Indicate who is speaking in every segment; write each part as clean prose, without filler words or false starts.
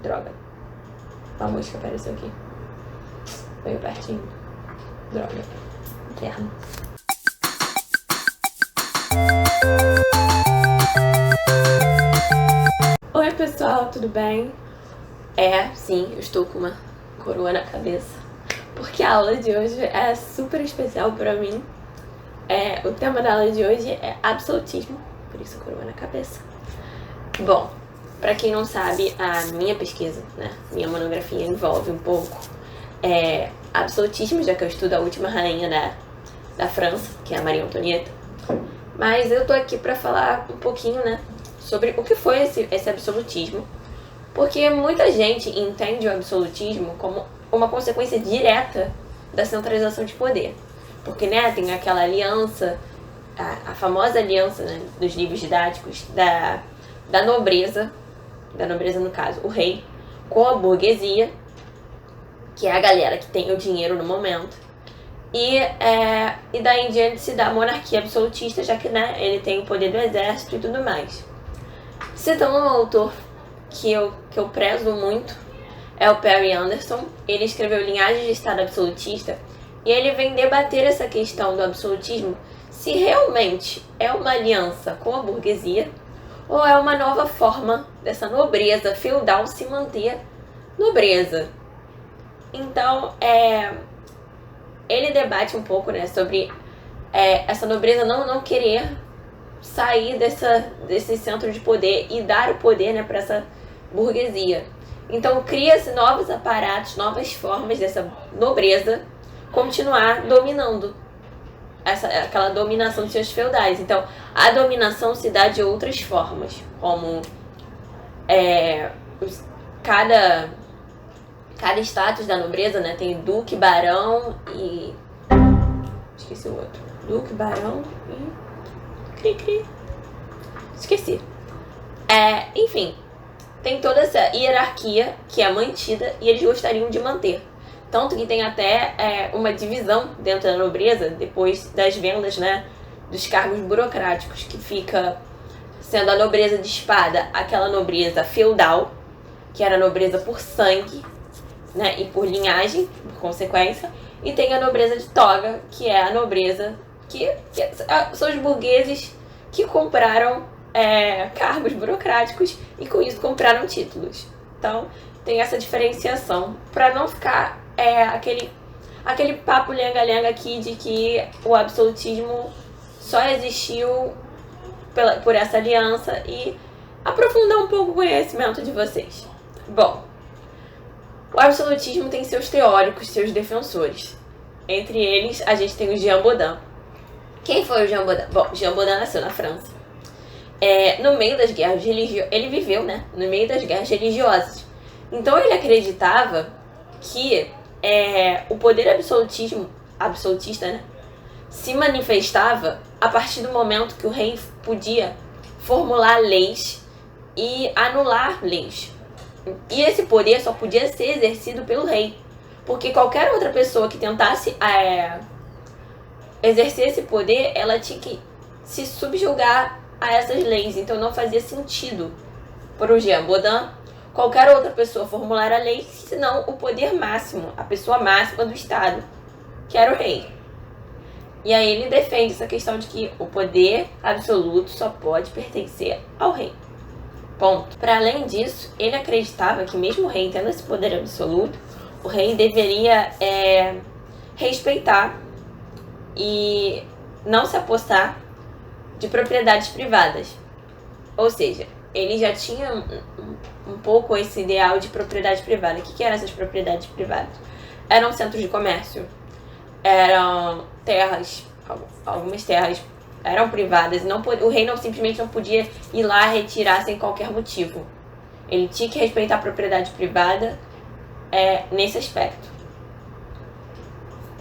Speaker 1: Droga. A mosca apareceu aqui. Veio pertinho. Droga. Inferno. Oi pessoal, tudo bem? Sim, eu estou com uma coroa na cabeça. Porque a aula de hoje é super especial pra mim. O tema da aula de hoje é absolutismo. Por isso a coroa na cabeça. Bom, pra quem não sabe, a minha pesquisa, né, minha monografia envolve um pouco absolutismo, já que eu estudo a última rainha da França, que é a Maria Antonieta. Mas eu tô aqui pra falar um pouquinho, né, sobre o que foi esse absolutismo, porque muita gente entende o absolutismo como uma consequência direta da centralização de poder. Porque, né, tem aquela aliança, a famosa aliança, né, dos livros didáticos da nobreza no caso, o rei, com a burguesia, que é a galera que tem o dinheiro no momento, e daí em diante se dá a monarquia absolutista, já que, né, ele tem o poder do exército e tudo mais. Citando um autor que eu prezo muito, é o Perry Anderson. Ele escreveu Linhagem de Estado Absolutista, e ele vem debater essa questão do absolutismo, se realmente é uma aliança com a burguesia, ou é uma nova forma dessa nobreza feudal se manter nobreza. Então, ele debate um pouco, né, sobre essa nobreza não querer sair desse centro de poder e dar o poder, né, para essa burguesia. Então, cria-se novos aparatos, novas formas dessa nobreza continuar dominando. Aquela dominação dos seus feudais. Então, a dominação se dá de outras formas, como cada status da nobreza, né, tem duque, barão e... esqueci o outro. Duque, barão e... cri-cri. Esqueci. Enfim, tem toda essa hierarquia que é mantida e eles gostariam de manter. Tanto que tem até uma divisão dentro da nobreza, depois das vendas, né, dos cargos burocráticos, que fica sendo a nobreza de espada, aquela nobreza feudal, que era a nobreza por sangue, né, e por linhagem, por consequência, e tem a nobreza de toga, que é a nobreza que são os burgueses que compraram cargos burocráticos e com isso compraram títulos. Então tem essa diferenciação, para não ficar aquele papo lenga-lenga aqui de que o absolutismo só existiu por essa aliança, e aprofundar um pouco o conhecimento de vocês. Bom, o absolutismo tem seus teóricos, seus defensores. Entre eles, a gente tem o Jean Bodin. Quem foi o Jean Bodin? Bom, Jean Bodin nasceu na França. No meio das guerras religiosas, ele viveu, né, no meio das guerras religiosas. Então ele acreditava que o poder absolutista, né, se manifestava a partir do momento que o rei podia formular leis e anular leis. E esse poder só podia ser exercido pelo rei, porque qualquer outra pessoa que tentasse exercer esse poder, ela tinha que se subjugar a essas leis. Então não fazia sentido para o Jean Bodin qualquer outra pessoa formular a lei, senão o poder máximo, a pessoa máxima do Estado, que era o rei. E aí ele defende essa questão de que o poder absoluto só pode pertencer ao rei. Ponto. Para além disso, ele acreditava que mesmo o rei tendo esse poder absoluto, o rei deveria respeitar e não se apossar de propriedades privadas. Ou seja, ele já tinha um pouco esse ideal de propriedade privada. O que eram essas propriedades privadas? Eram centros de comércio, eram terras, algumas terras eram privadas. O rei simplesmente não podia ir lá retirar sem qualquer motivo. Ele tinha que respeitar a propriedade privada nesse aspecto.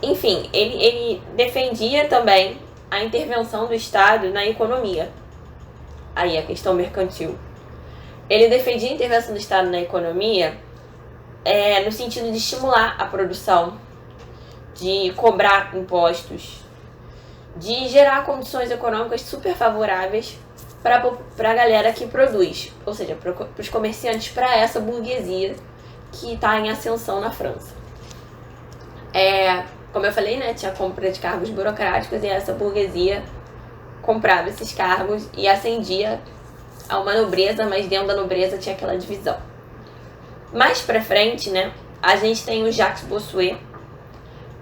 Speaker 1: Enfim, ele defendia também a intervenção do Estado na economia. Aí a questão mercantil. Ele defendia a intervenção do Estado na economia no sentido de estimular a produção, de cobrar impostos, de gerar condições econômicas super favoráveis para a galera que produz, ou seja, para os comerciantes, para essa burguesia que está em ascensão na França. Como eu falei, né, tinha compra de cargos burocráticos e essa burguesia comprava esses cargos e ascendia a uma nobreza, mas dentro da nobreza tinha aquela divisão. Mais pra frente, né, a gente tem o Jacques Bossuet.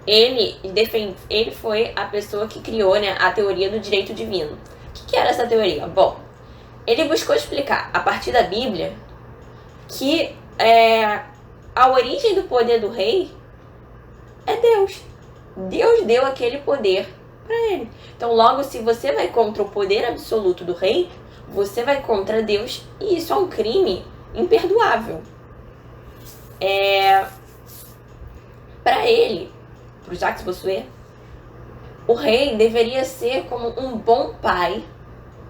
Speaker 1: Ele foi a pessoa que criou, né, a teoria do direito divino. O que era essa teoria? Bom, ele buscou explicar, a partir da Bíblia, que a origem do poder do rei é Deus. Deus deu aquele poder para ele. Então, logo, se você vai contra o poder absoluto do rei, você vai contra Deus, e isso é um crime imperdoável. Para ele, para o Jacques Bossuet, o rei deveria ser como um bom pai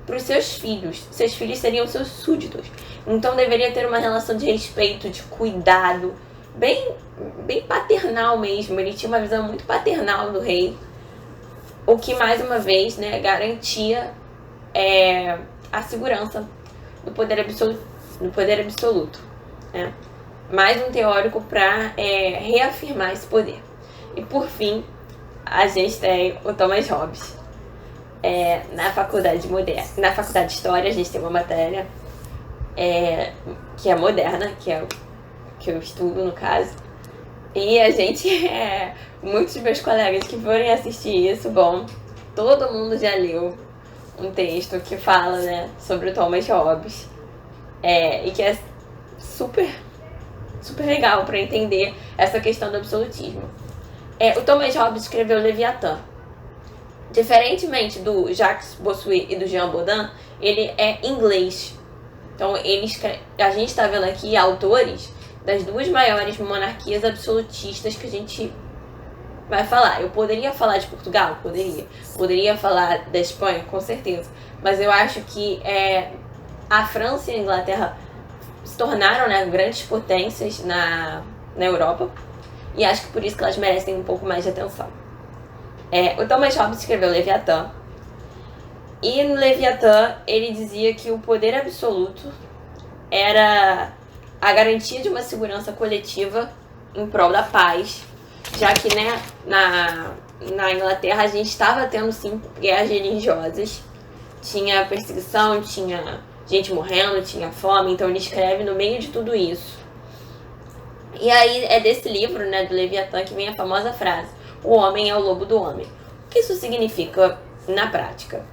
Speaker 1: para os seus filhos. Seus filhos seriam seus súditos. Então deveria ter uma relação de respeito, de cuidado, bem paternal mesmo. Ele tinha uma visão muito paternal do rei, o que mais uma vez, né, garantia a segurança do poder absoluto, né? Mais um teórico para reafirmar esse poder. E por fim, a gente tem o Thomas Hobbes. Na faculdade de História, a gente tem uma matéria que é moderna, que é o que eu estudo, no caso. E a gente, muitos dos meus colegas que forem assistir isso, bom, todo mundo já leu um texto que fala, né, sobre o Thomas Hobbes, e que é super legal para entender essa questão do absolutismo. O Thomas Hobbes escreveu Leviatã. Diferentemente do Jacques Bossuet e do Jean Bodin, ele é inglês. Então, a gente está vendo aqui autores das duas maiores monarquias absolutistas que a gente vai falar. Eu poderia falar de Portugal? Poderia falar da Espanha? Com certeza. Mas eu acho que a França e a Inglaterra se tornaram, né, grandes potências na Europa. E acho que por isso que elas merecem um pouco mais de atenção. O Thomas Hobbes escreveu Leviatã. E no Leviatã ele dizia que o poder absoluto era a garantia de uma segurança coletiva em prol da paz, já que, né, na Inglaterra a gente estava tendo, sim, guerras religiosas, tinha perseguição, tinha gente morrendo, tinha fome. Então ele escreve no meio de tudo isso. E aí é desse livro, né, do Leviatã, que vem a famosa frase: o homem é o lobo do homem. O que isso significa na prática?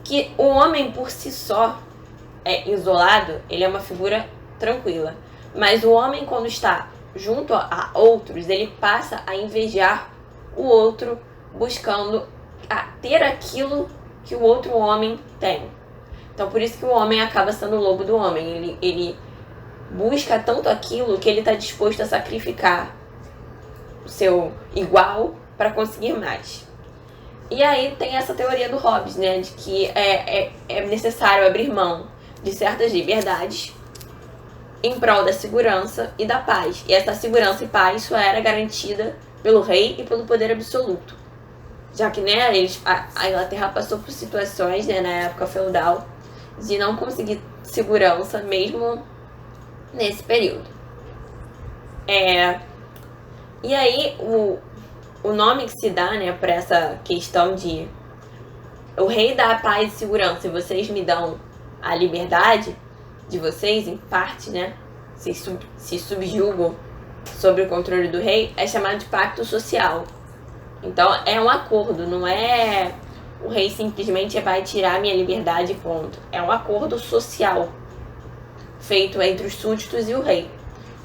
Speaker 1: Que o homem por si só, isolado, ele é uma figura tranquila. Mas o homem, quando está junto a outros, ele passa a invejar o outro, buscando ter aquilo que o outro homem tem. Então por isso que o homem acaba sendo o lobo do homem. Ele busca tanto aquilo que ele está disposto a sacrificar o seu igual para conseguir mais. E aí tem essa teoria do Hobbes, né, de que é necessário abrir mão de certas liberdades em prol da segurança e da paz. E essa segurança e paz só era garantida pelo rei e pelo poder absoluto. Já que, né, a Inglaterra passou por situações, né, na época feudal, de não conseguir segurança mesmo nesse período. E aí o nome que se dá, né, para essa questão de o rei dá a paz e segurança e vocês me dão a liberdade de vocês, em parte, né, se subjugam sobre o controle do rei, é chamado de pacto social. Então é um acordo, não é o rei simplesmente vai tirar minha liberdade e ponto. É um acordo social feito entre os súditos e o rei.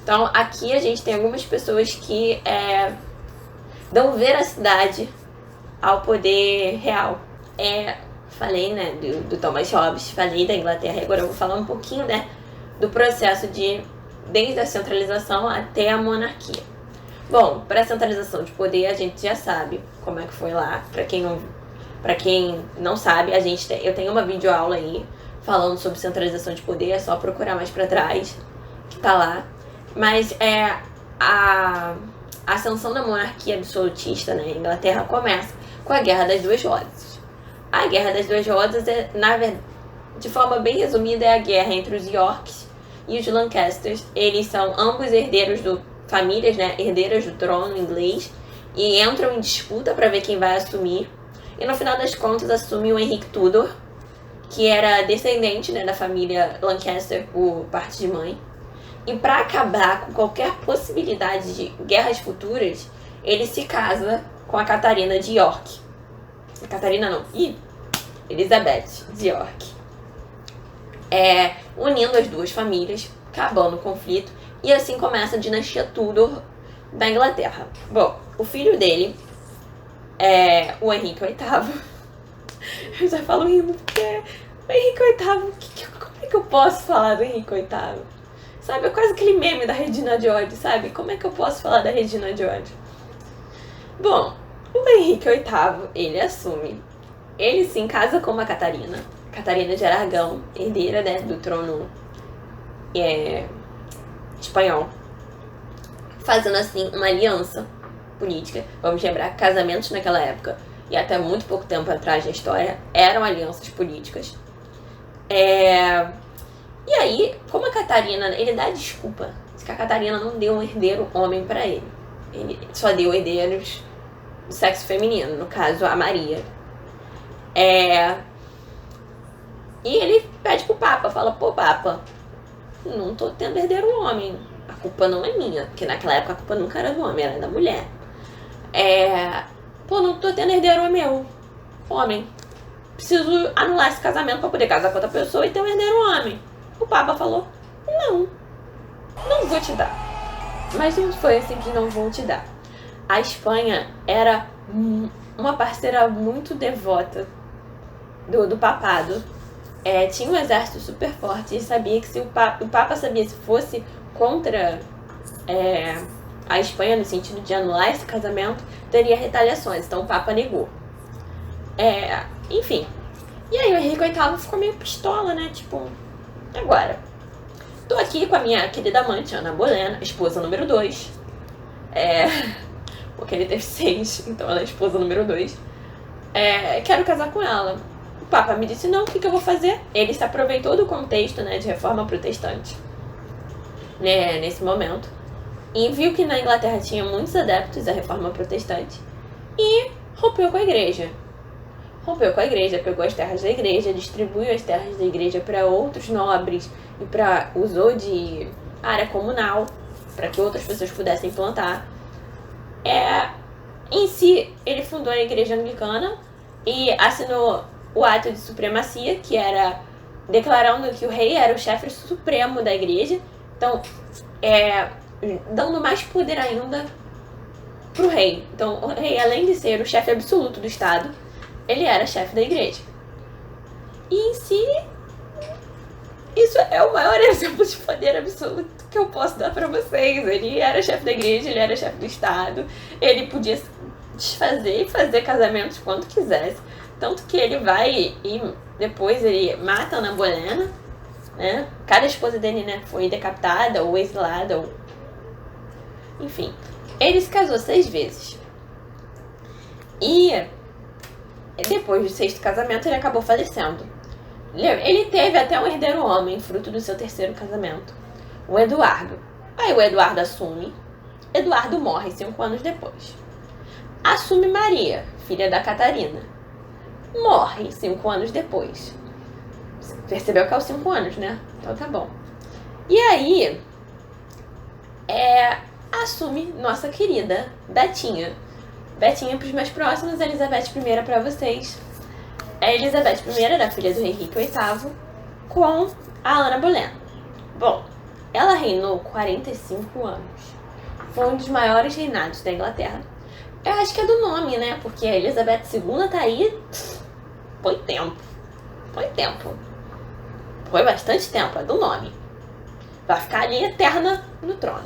Speaker 1: Então aqui a gente tem algumas pessoas que dão veracidade ao poder real. Falei, né, do Thomas Hobbes, falei da Inglaterra, e agora eu vou falar um pouquinho, né, do processo desde a centralização até a monarquia. Bom, para a centralização de poder a gente já sabe como é que foi lá. Para quem não sabe, eu tenho uma videoaula aí falando sobre centralização de poder, é só procurar mais para trás, que tá lá. Mas a ascensão da monarquia absolutista, né, na Inglaterra começa com a Guerra das Duas Rosas. A Guerra das Duas Rosas de forma bem resumida, é a guerra entre os Yorks e os Lancasters. Eles são ambos famílias, né, herdeiras do trono inglês, e entram em disputa para ver quem vai assumir. E no final das contas assume o Henrique Tudor, que era descendente, né, da família Lancaster por parte de mãe. E para acabar com qualquer possibilidade de guerras futuras, ele se casa com a Catarina de York. Catarina não, Elizabeth de York. Unindo as duas famílias, acabando o conflito, e assim começa a dinastia Tudor da Inglaterra. Bom, o filho dele é o Henrique VIII. Eu já falo rindo porque o Henrique VIII, como é que eu posso falar do Henrique VIII? Sabe, é quase aquele meme da Regina George, sabe? Como é que eu posso falar da Regina George? Bom, o Henrique VIII, ele assume. Ele se casa com uma Catarina de Aragão, herdeira, né, do trono espanhol, fazendo assim uma aliança política. Vamos lembrar, casamentos naquela época e até muito pouco tempo atrás na história eram alianças políticas. E aí, como a Catarina, ele dá desculpa de que a Catarina não deu um herdeiro homem pra ele. Ele só deu herdeiros do sexo feminino, no caso a Maria. E ele pede pro Papa, fala, pô, Papa, não tô tendo herdeiro homem. A culpa não é minha, porque naquela época a culpa nunca era do homem, era da mulher. Pô, não tô tendo herdeiro homem. Preciso anular esse casamento pra poder casar com outra pessoa e ter um herdeiro homem. O Papa falou, não vou te dar. Mas não foi assim que não vou te dar. A Espanha era uma parceira muito devota do papado. Tinha um exército super forte e sabia que se o Papa sabia, se fosse contra a Espanha, no sentido de anular esse casamento, teria retaliações. Então o Papa negou. Enfim. E aí o Henrique VIII ficou meio pistola, né? Tipo, agora, tô aqui com a minha querida amante, Ana Bolena, esposa número 2. Porque ele teve 6, então ela é esposa número 2. Quero casar com ela. O Papa me disse não, o que eu vou fazer? Ele se aproveitou do contexto, né, de reforma protestante, né, nesse momento, e viu que na Inglaterra tinha muitos adeptos à reforma protestante e rompeu com a igreja. Pegou as terras da igreja, distribuiu as terras da igreja para outros nobres e usou de área comunal para que outras pessoas pudessem plantar. Em si, ele fundou a igreja anglicana e assinou o ato de supremacia, que era declarando que o rei era o chefe supremo da igreja. Então, dando mais poder ainda pro rei. Então, o rei, além de ser o chefe absoluto do Estado, ele era chefe da igreja. E em si, isso é o maior exemplo de poder absoluto que eu posso dar pra vocês. Ele era chefe da igreja, ele era chefe do Estado, ele podia desfazer e fazer casamentos quando quisesse. Tanto que ele vai e depois ele mata a Ana Bolena, né? Cada esposa dele, né, foi decapitada ou exilada. Enfim, ele se casou 6 vezes. E depois do 6º casamento ele acabou falecendo. Ele teve até um herdeiro homem, fruto do seu 3º casamento, o Eduardo. Aí o Eduardo assume. Eduardo morre 5 anos depois. Assume Maria, filha da Catarina. Morre 5 anos depois. Percebeu que é os 5 anos, né? Então tá bom. E aí, assume nossa querida Betinha. Betinha pros mais próximos, Elizabeth I pra vocês. A Elizabeth I era filha do Henrique VIII com a Ana Bolena. Bom, ela reinou 45 anos. Foi um dos maiores reinados da Inglaterra. Eu acho que é do nome, né? Porque a Elizabeth II tá aí. Foi tempo. Foi bastante tempo, é do nome. Vai ficar ali eterna no trono.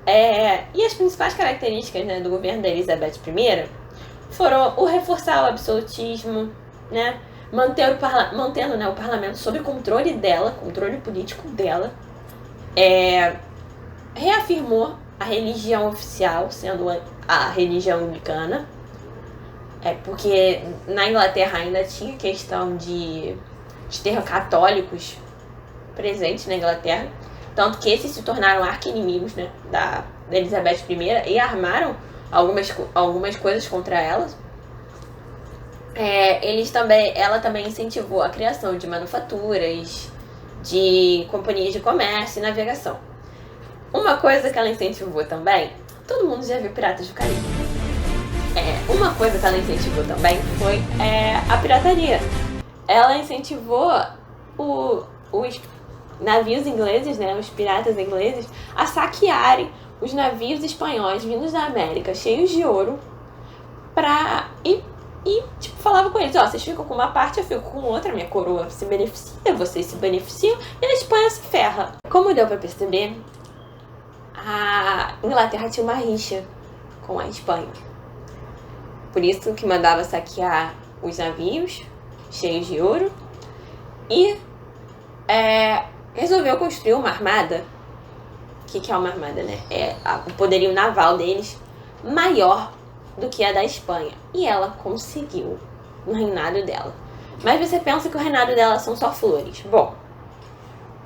Speaker 1: E as principais características, né, do governo da Elizabeth I foram o reforçar o absolutismo, né? Mantendo, né, o parlamento sob controle dela, controle político dela. Reafirmou a religião oficial, sendo a religião anglicana. Porque na Inglaterra ainda tinha questão de de ter católicos presentes na Inglaterra, tanto que esses se tornaram arqui-inimigos, né, da Elizabeth I e armaram algumas coisas contra elas. Ela também incentivou a criação de manufaturas, de companhias de comércio e navegação. Uma coisa que ela incentivou também, todo mundo já viu Piratas do Caribe. Uma coisa que ela incentivou também foi a pirataria. Ela incentivou os navios ingleses, né, os piratas ingleses, a saquearem os navios espanhóis vindos da América, cheios de ouro, e tipo, falava com eles, vocês ficam com uma parte, eu fico com outra, minha coroa se beneficia, vocês se beneficiam, e a Espanha se ferra. Como deu pra perceber, a Inglaterra tinha uma rixa com a Espanha. Por isso que mandava saquear os navios cheios de ouro e resolveu construir uma armada. O que é uma armada, né? O poderio naval deles maior do que a da Espanha. E ela conseguiu no reinado dela. Mas você pensa que o reinado dela são só flores. Bom,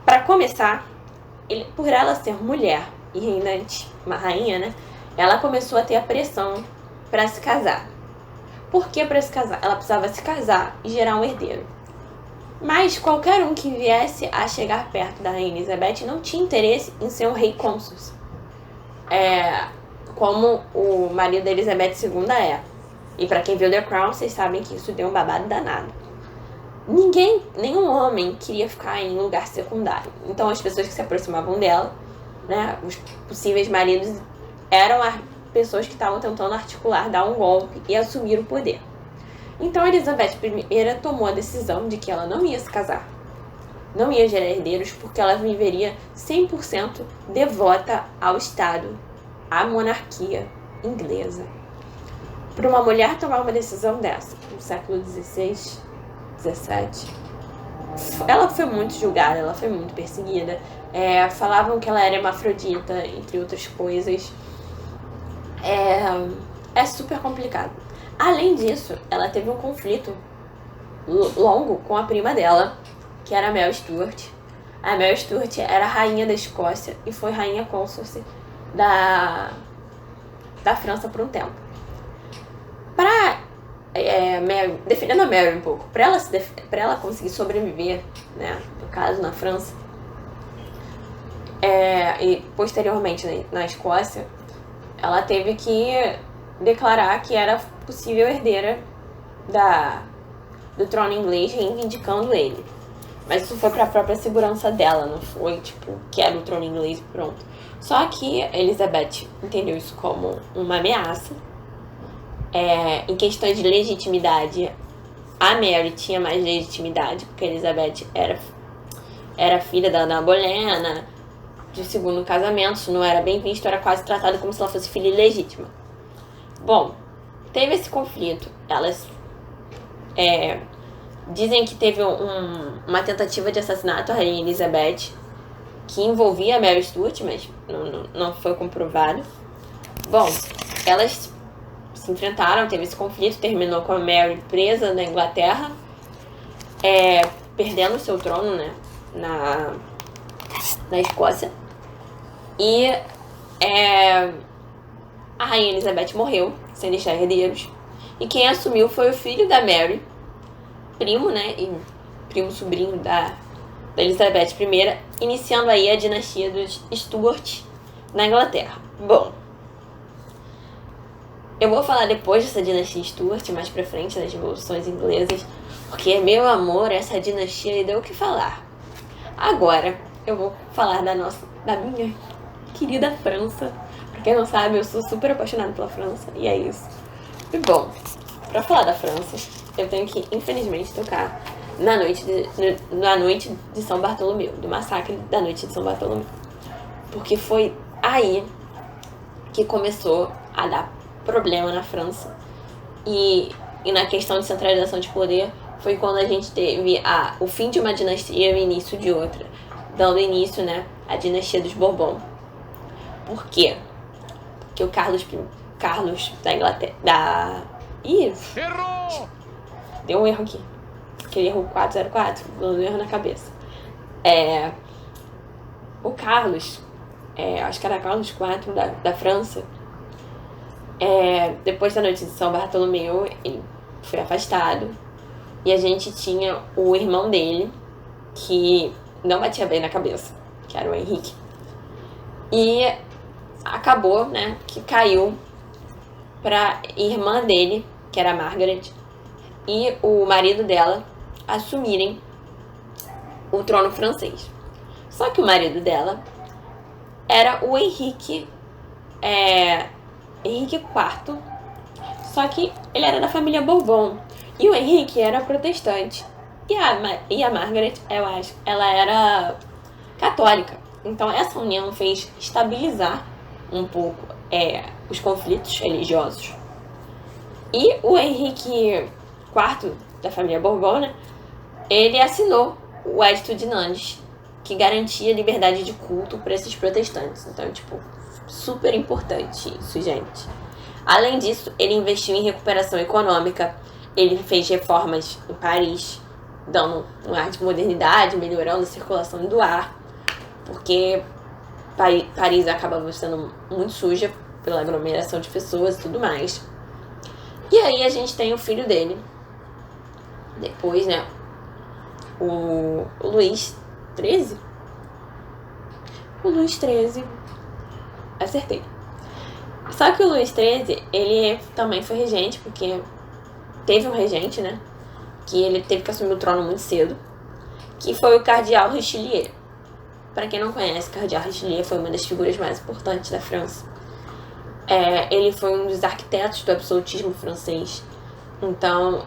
Speaker 1: para começar, por ela ser mulher e reinante, uma rainha, né? Ela começou a ter a pressão para se casar. Por que para se casar? Ela precisava se casar e gerar um herdeiro. Mas qualquer um que viesse a chegar perto da rainha Elizabeth não tinha interesse em ser um rei cônsul. Como o marido da Elizabeth II é. E para quem viu The Crown, vocês sabem que isso deu um babado danado. Nenhum homem queria ficar em lugar secundário. Então as pessoas que se aproximavam dela, né, os possíveis maridos, eram as pessoas que estavam tentando articular, dar um golpe e assumir o poder. Então Elizabeth I tomou a decisão de que ela não ia se casar, não ia gerar herdeiros, porque ela viveria 100% devota ao Estado, à monarquia inglesa. Para uma mulher tomar uma decisão dessa, no século XVI, XVII, ela foi muito julgada, ela foi muito perseguida. Falavam que ela era hermafrodita, entre outras coisas. É super complicado. Além disso, ela teve um conflito longo com a prima dela, que era a Mary Stuart. A Mary Stuart era a rainha da Escócia e foi rainha consórcia da França por um tempo. Defendendo a Mary um pouco, para ela conseguir sobreviver, né, no caso na França, e posteriormente na Escócia, ela teve que declarar que era possível herdeira do trono inglês, reivindicando ele. Mas isso foi para a própria segurança dela, não foi tipo que era o trono inglês e pronto. Só que Elizabeth entendeu isso como uma ameaça. Em questão de legitimidade, a Mary tinha mais legitimidade, porque Elizabeth era filha da Ana Bolena, de segundo casamento, isso não era bem visto, era quase tratado como se ela fosse filha ilegítima. Bom, teve esse conflito. Elas dizem que teve uma tentativa de assassinato à rainha Elizabeth, que envolvia a Mary Stuart, mas não foi comprovado. Bom, elas se enfrentaram, teve esse conflito, terminou com a Mary presa na Inglaterra, perdendo o seu trono, né, na Escócia. E a rainha Elizabeth morreu, sem deixar herdeiros. E quem assumiu foi o filho da Mary, primo, né, e primo sobrinho da Elizabeth I, iniciando aí a dinastia dos Stuart na Inglaterra. Bom, eu vou falar depois dessa dinastia Stuart, mais pra frente, das revoluções inglesas, porque, meu amor, essa dinastia deu o que falar. Agora, eu vou falar da minha querida França. Pra quem não sabe, eu sou super apaixonada pela França, e é isso. E bom, pra falar da França, eu tenho que, infelizmente, tocar na noite de São Bartolomeu, do massacre da noite de São Bartolomeu. Porque foi aí que começou a dar problema na França. E na questão de centralização de poder, foi quando a gente teve o fim de uma dinastia e o início de outra. Dando início, né, à dinastia dos Bourbon. Por quê? Porque o Carlos da Inglaterra... Ih! Errou! Deu um erro aqui. aquele erro 404, dando erro na cabeça. O Carlos, acho que era Carlos IV da França, depois da noite de São Bartolomeu, ele foi afastado. E a gente tinha o irmão dele, que não batia bem na cabeça, que era o Henrique. E acabou, né, que caiu pra irmã dele, que era a Margaret, e o marido dela assumirem o trono francês. Só que o marido dela era o Henrique IV, só que ele era da família Bourbon. E o Henrique era protestante. E a Margaret, eu acho, ela era católica. Então essa união fez estabilizar um pouco os conflitos religiosos. E o Henrique IV, da família Bourbon, né, ele assinou o Edito de Nantes, que garantia liberdade de culto para esses protestantes. Então, tipo, super importante isso, gente. Além disso, ele investiu em recuperação econômica. Ele fez reformas em Paris, dando um ar de modernidade, melhorando a circulação do ar, porque Paris acabava sendo muito suja pela aglomeração de pessoas e tudo mais. E aí a gente tem o filho dele, depois, né, o Luís XIII. O Luís XIII, acertei. Só que o Luís XIII, ele também foi regente, porque teve um regente, né, que ele teve que assumir o trono muito cedo, que foi o Cardeal Richelieu. Para quem não conhece, Cardeal Richelieu foi uma das figuras mais importantes da França. Ele foi um dos arquitetos do absolutismo francês. Então,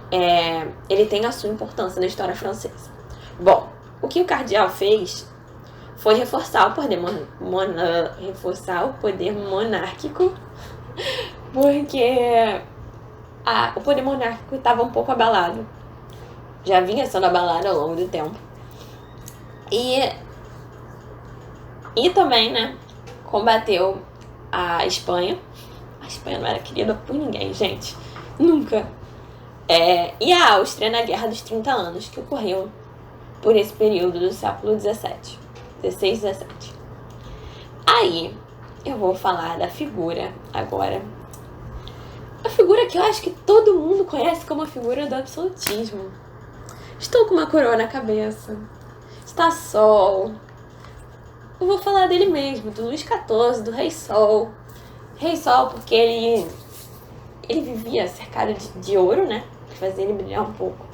Speaker 1: ele tem a sua importância na história francesa. Bom, o que o Cardeal fez foi reforçar o poder monárquico, porque o poder monárquico estava um pouco abalado. Já vinha sendo abalado ao longo do tempo. E também, né, combateu a Espanha. A Espanha não era querida por ninguém, gente. Nunca. E a Áustria na Guerra dos 30 Anos, que ocorreu por esse período do século XVII. 16, 17. Aí, eu vou falar da figura agora. A figura que eu acho que todo mundo conhece como a figura do absolutismo. Estou com uma coroa na cabeça. Está Sol. Eu vou falar dele mesmo, do Luís XIV, do Rei Sol. Rei Sol porque ele vivia cercado de ouro, né? Que fazia ele brilhar um pouco.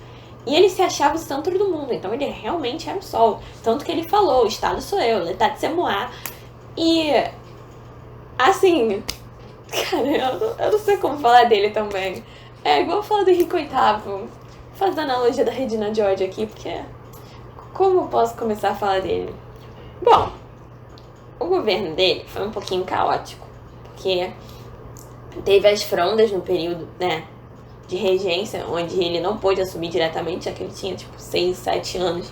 Speaker 1: E ele se achava o centro do mundo, então ele realmente era o Sol. Tanto que ele falou, o Estado sou eu, l'état c'est moi. E, assim, cara, eu não sei como falar dele também. É igual falar do Henrique VIII. Vou fazer a analogia da Regina George aqui, porque como eu posso começar a falar dele? Bom, o governo dele foi um pouquinho caótico, porque teve as frondas no período, né, de regência, onde ele não pôde assumir diretamente, já que ele tinha, tipo, 6, 7 anos,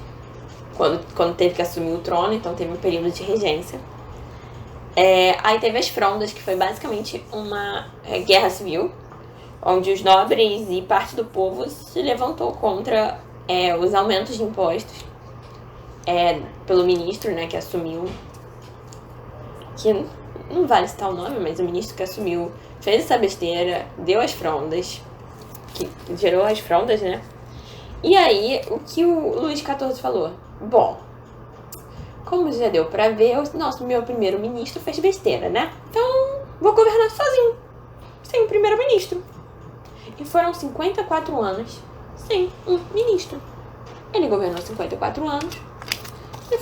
Speaker 1: quando teve que assumir o trono, então teve um período de regência. Aí teve as frondas, que foi basicamente uma guerra civil, onde os nobres e parte do povo se levantou contra os aumentos de impostos pelo ministro, né, que assumiu, que não vale citar o nome, mas o ministro que assumiu fez essa besteira, deu as frondas, que gerou as frondas, né? E aí, o que o Luís XIV falou? Bom, como já deu pra ver, meu primeiro-ministro fez besteira, né? Então, vou governar sozinho, sem o primeiro-ministro. E foram 54 anos sem um ministro. Ele governou 54 anos e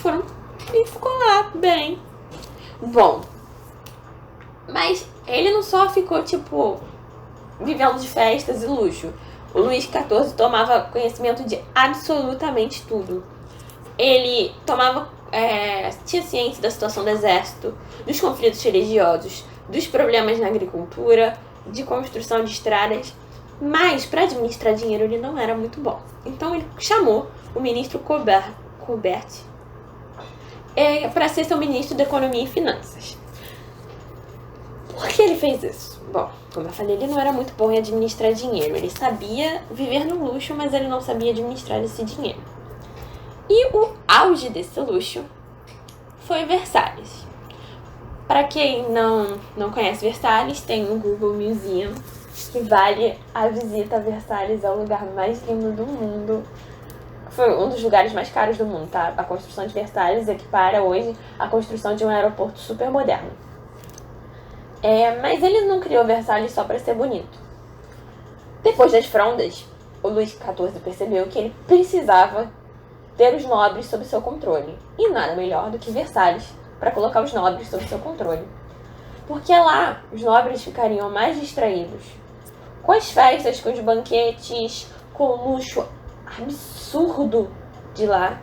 Speaker 1: ficou lá, bem. Bom, mas ele não só ficou, tipo, vivendo de festas e luxo. O Luís XIV tomava conhecimento de absolutamente tudo. Ele tinha ciência da situação do exército, dos conflitos religiosos, dos problemas na agricultura, de construção de estradas. Mas, para administrar dinheiro, ele não era muito bom. Então, ele chamou o ministro Colbert para ser seu ministro da Economia e Finanças. Por que ele fez isso? Bom, Como eu falei, ele não era muito bom em administrar dinheiro. Ele sabia viver no luxo, mas ele não sabia administrar esse dinheiro. E o auge desse luxo foi Versalhes. Para quem não conhece Versalhes, tem um Google Museum, que vale a visita a Versalhes, é o lugar mais lindo do mundo. Foi um dos lugares mais caros do mundo, tá? A construção de Versalhes equipara hoje a construção de um aeroporto super moderno. Mas ele não criou Versalhes só para ser bonito. Depois das frondas, o Luís XIV percebeu que ele precisava ter os nobres sob seu controle. E nada melhor do que Versalhes para colocar os nobres sob seu controle. Porque lá os nobres ficariam mais distraídos com as festas, com os banquetes, com o luxo absurdo de lá,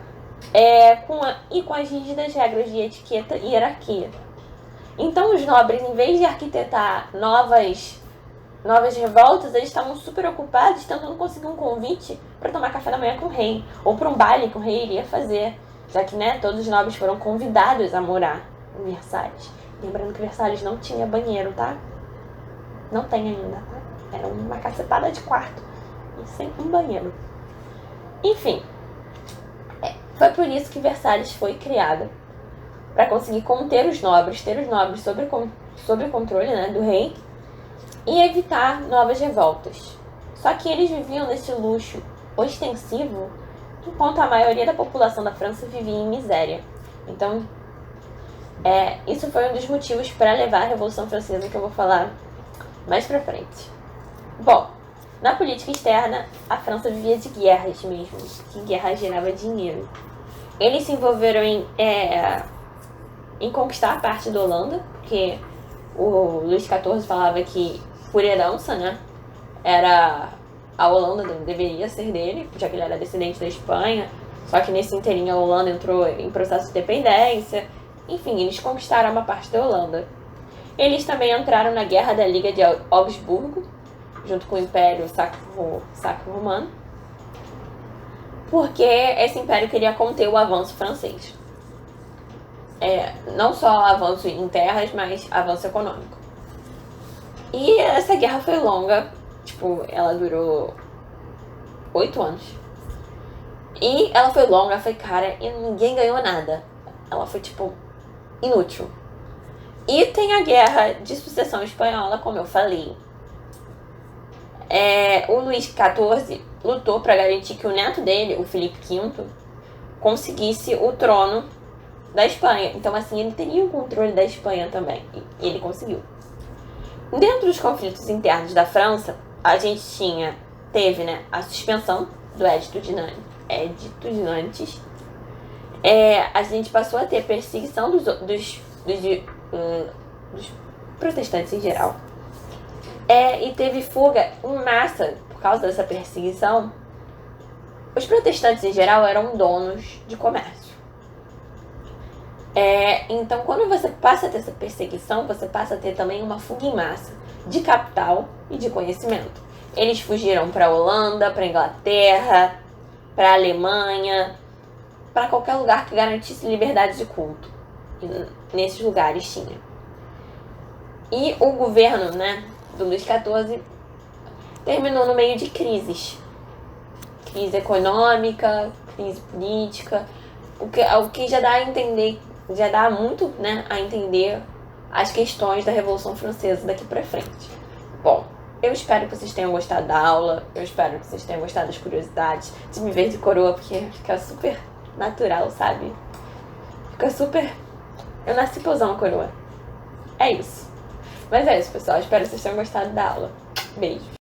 Speaker 1: e com as rígidas regras de etiqueta e hierarquia. Então os nobres, em vez de arquitetar novas revoltas, eles estavam super ocupados tentando conseguir um convite para tomar café da manhã com o rei, ou para um baile que o rei iria fazer, já que todos os nobres foram convidados a morar em Versalhes. Lembrando que Versalhes não tinha banheiro, tá? Não tem ainda, tá? Era uma cacetada de quarto e sem um banheiro. Enfim, foi por isso que Versalhes foi criada, para conseguir conter os nobres, ter os nobres sob o controle, do rei, e evitar novas revoltas. Só que eles viviam nesse luxo ostensivo, enquanto a maioria da população da França vivia em miséria. Então, isso foi um dos motivos para levar a Revolução Francesa, que eu vou falar mais pra frente. Bom, na política externa, a França vivia de guerras mesmo, que guerra gerava dinheiro. Eles se envolveram em conquistar parte da Holanda, porque o Luís XIV falava que, por herança, a Holanda deveria ser dele, já que ele era descendente da Espanha, só que nesse inteirinho a Holanda entrou em processo de dependência. Enfim, eles conquistaram uma parte da Holanda. Eles também entraram na Guerra da Liga de Augsburgo, junto com o Império Sacro-Romano, porque esse império queria conter o avanço francês. Não só avanço em terras, mas avanço econômico. E essa guerra foi longa, ela durou 8 anos. E ela foi longa, foi cara, e ninguém ganhou nada. Ela foi, inútil. E tem a Guerra de Sucessão Espanhola, como eu falei. O Luís XIV lutou para garantir que o neto dele, o Filipe V, conseguisse o trono da Espanha. Então, assim, ele teria o controle da Espanha também. E ele conseguiu. Dentro dos conflitos internos da França, a gente teve a suspensão do Edito de Nantes. A gente passou a ter perseguição dos protestantes em geral. E teve fuga em massa por causa dessa perseguição. Os protestantes em geral eram donos de comércio. Então, quando você passa a ter essa perseguição, você passa a ter também uma fuga em massa de capital e de conhecimento. Eles fugiram para a Holanda, para a Inglaterra, para a Alemanha, para qualquer lugar que garantisse liberdade de culto. E nesses lugares tinha. E o governo, do Luís XIV terminou no meio de crises. Crise econômica, crise política, o que já dá a entender, já dá muito, a entender as questões da Revolução Francesa daqui pra frente. Bom, eu espero que vocês tenham gostado da aula, eu espero que vocês tenham gostado das curiosidades, de me ver de coroa, porque fica super natural, sabe? Fica super... Eu nasci pra usar uma coroa. É isso. Mas é isso, pessoal. Espero que vocês tenham gostado da aula. Beijos.